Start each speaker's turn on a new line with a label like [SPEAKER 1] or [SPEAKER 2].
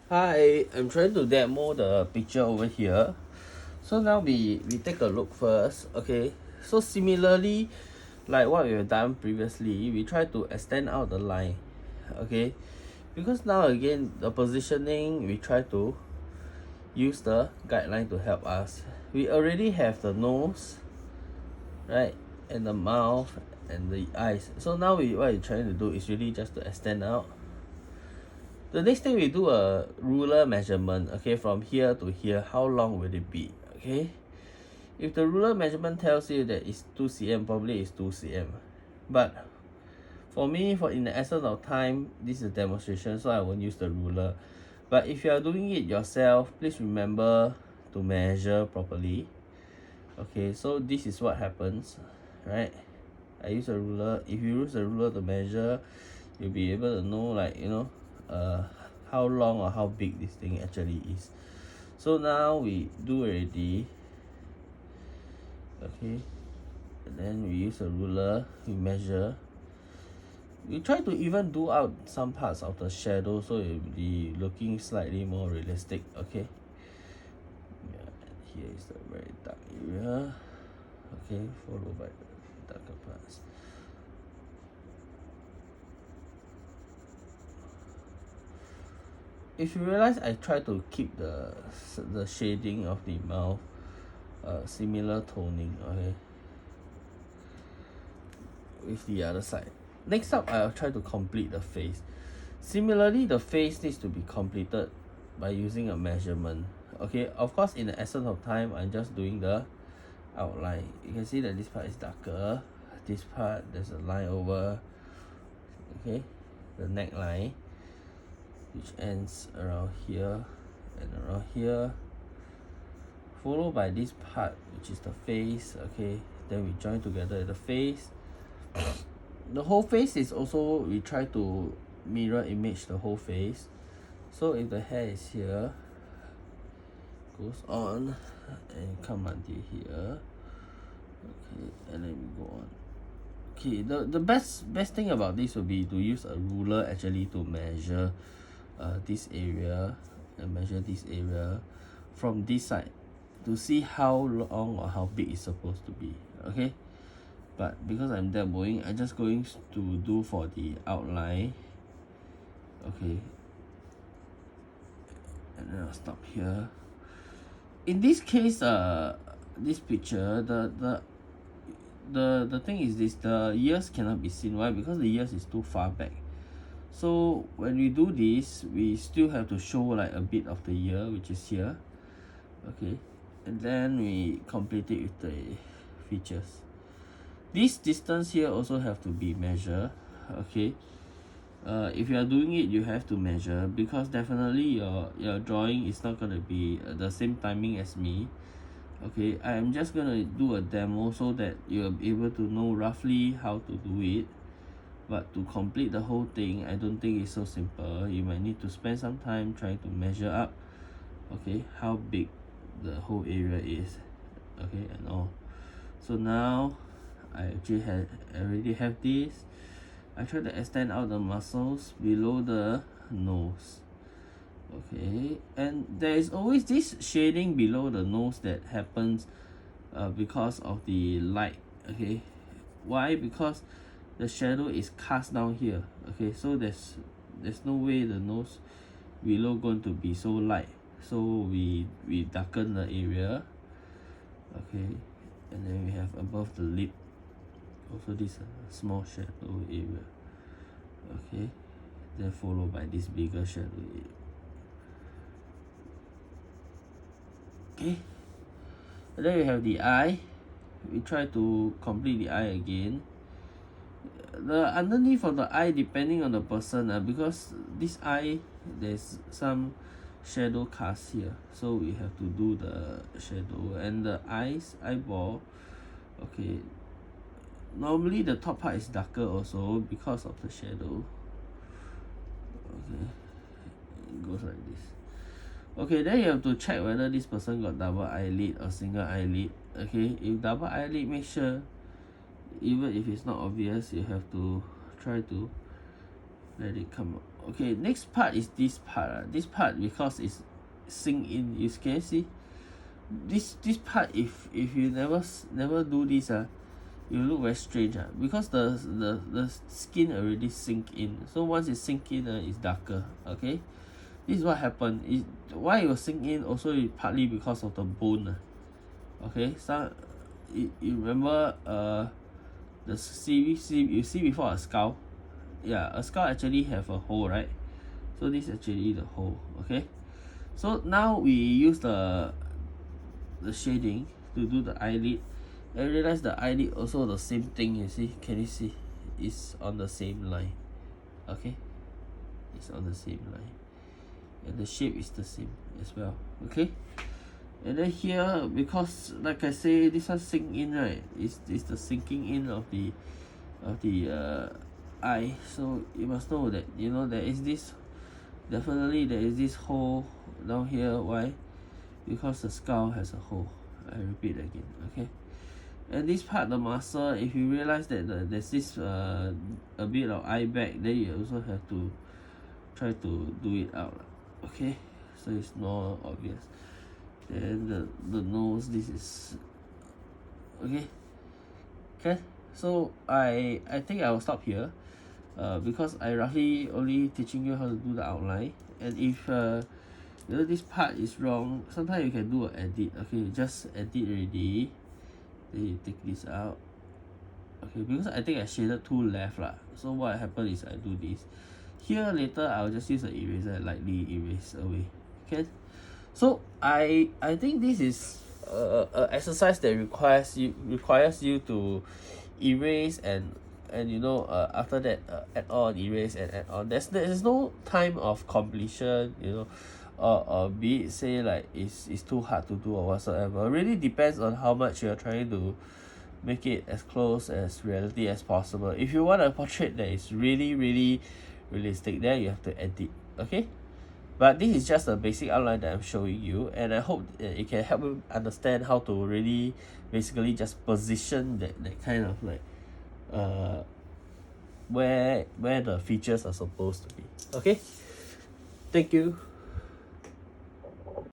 [SPEAKER 1] Hi, I'm trying to demo the picture over here. So now we take a look first. Okay. So similarly, like what we have done previously, we try to extend out the line. Okay. Because now again the positioning we try to use the guideline to help us. We already have the nose, right? And the mouth and the eyes. So now what we're trying to do is really just to extend out. The next thing we do a ruler measurement, okay, from here to here, how long will it be, okay? If the ruler measurement tells you that it's 2 cm, probably it's 2 cm. But for me, in the essence of time, this is a demonstration, so I won't use the ruler. But if you are doing it yourself, please remember to measure properly. Okay, so this is what happens, right? I use a ruler. If you use a ruler to measure, you'll be able to know, like, how long or how big this thing actually is. So now we do already. Okay, and then we use a ruler, we measure. We try to even do out some parts of the shadow so it will be looking slightly more realistic. Okay, yeah, here is the very dark area. Okay, followed by the darker parts. If you realize, I try to keep the shading of the mouth similar toning, okay, with the other side. Next up, I'll try to complete the face. Similarly, the face needs to be completed by using a measurement. Okay, of course, in the essence of time, I'm just doing the outline. You can see that this part is darker. This part, there's a line over, okay, the neckline, which ends around here and around here, followed by this part, which is the face. Okay, then we join together the face. The whole face is also, we try to mirror image the whole face. So if the hair is here, goes on and come until here. Okay, and then we go on. Okay, the best thing about this would be to use a ruler actually to measure this area and measure this area from this side to see how long or how big it's supposed to be. Okay, but because I'm demoing, I'm just going to do for the outline. Okay, and then I'll stop here. In this case, this picture, the thing is this: the ears cannot be seen. Why? Because the ears is too far back. So when we do this, we still have to show like a bit of the ear, which is here. Okay, and then we complete it with the features. This distance here also have to be measured. Okay, if you are doing it, you have to measure, because definitely your drawing is not gonna be the same timing as me. Okay, I am just gonna do a demo so that you're able to know roughly how to do it. But to complete the whole thing, I don't think it's so simple. You might need to spend some time trying to measure up, okay, how big the whole area is. Okay, and all. So now I already have this. I try to extend out the muscles below the nose. Okay, and there is always this shading below the nose that happens because of the light. Okay, why? Because the shadow is cast down here. Okay, so there's no way the nose below going to be so light, so we darken the area. Okay, and then we have above the lip also this small shadow area. Okay, then followed by this bigger shadow area. Okay, and then we have the eye. We try to complete the eye again. The underneath of the eye, depending on the person, because this eye, there's some shadow cast here, so we have to do the shadow. And the eyeball, okay, normally the top part is darker also because of the shadow. Okay, it goes like this. Okay, then you have to check whether this person got double eyelid or single eyelid. Okay, if double eyelid, make sure, even if it's not obvious, you have to try to let it come Okay, next part is this part. This part, because it's sink in, you can see this part, if you never do this, you look very strange, because the skin already sink in. So once it sink in, it's darker. Okay, this is what happened. Why it will sink in also is partly because of the bone. Okay, so you remember you see before a skull. Yeah, a skull actually have a hole, right? So this is actually the hole. Okay, so now we use the shading to do the eyelid, and realize the eyelid also the same thing. You see, can you see? It's on the same line. Okay, it's on the same line, and the shape is the same as well. Okay, and then here, because like I say, this one sink in, right? Is the sinking in of the eye. So you must know that, there is this, definitely there is this hole down here. Why? Because the skull has a hole. I repeat again. Okay, and this part, the muscle, if you realize that there's this a bit of eye bag, then you also have to try to do it out. Okay, so it's more obvious. Then the nose, this is okay. So I think I will stop here, because I roughly only teaching you how to do the outline. And if this part is wrong, sometimes you can do an edit. Okay, just edit already, then you take this out. Okay, because I think I shaded too left lah. So what happened is I do this here. Later I'll just use an eraser and lightly erase away. Okay, so I think this is a exercise that requires you to erase and after that, add on, erase and add on. There's no time of completion, or be it say like it's too hard to do or whatsoever. It really depends on how much you're trying to make it as close as reality as possible. If you want a portrait that is really really realistic, then you have to edit. Okay, but this is just a basic outline that I'm showing you, and I hope it can help you understand how to really basically just position that kind of like where the features are supposed to be. Okay, thank you.